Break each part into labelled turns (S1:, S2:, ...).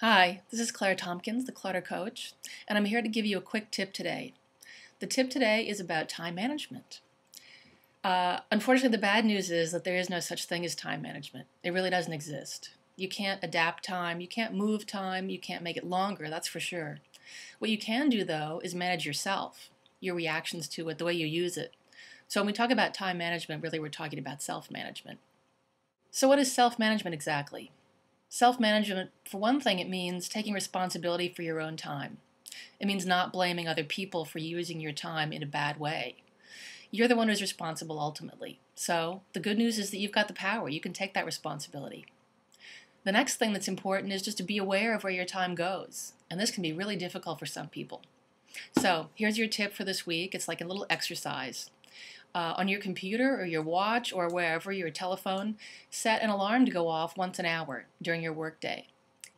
S1: Hi, this is Claire Tompkins, the Clutter Coach, and I'm here to give you a quick tip today. The tip today is about time management. Unfortunately, the bad news is that there is no such thing as time management. It really doesn't exist. You can't adapt time, you can't move time, you can't make it longer, that's for sure. What you can do, though, is manage yourself, your reactions to it, the way you use it. So when we talk about time management, really we're talking about self-management. So what is self-management exactly? Self-management, for one thing, it means taking responsibility for your own time. It means not blaming other people for using your time in a bad way. You're the one who's responsible ultimately. So the good news is that you've got the power. You can take that responsibility. The next thing that's important is just to be aware of where your time goes. And this can be really difficult for some people. So here's your tip for this week. It's like a little exercise. On your computer or your watch or wherever, your telephone, set an alarm to go off once an hour during your workday.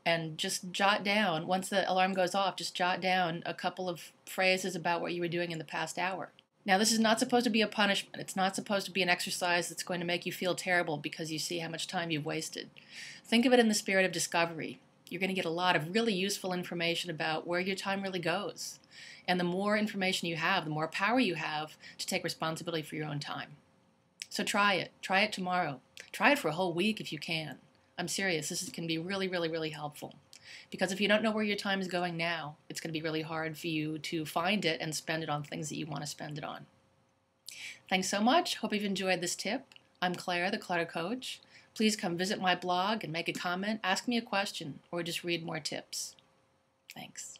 S1: And just jot down, once the alarm goes off, just jot down a couple of phrases about what you were doing in the past hour. Now, this is not supposed to be a punishment. It's not supposed to be an exercise that's going to make you feel terrible because you see how much time you've wasted. Think of it in the spirit of discovery. You're going to get a lot of really useful information about where your time really goes. And the more information you have, the more power you have to take responsibility for your own time. So try it. Try it tomorrow. Try it for a whole week if you can. I'm serious. This can be really, really, really helpful. Because if you don't know where your time is going now, it's going to be really hard for you to find it and spend it on things that you want to spend it on. Thanks so much. Hope you've enjoyed this tip. I'm Claire, the Clutter Coach. Please come visit my blog and make a comment, ask me a question, or just read more tips. Thanks.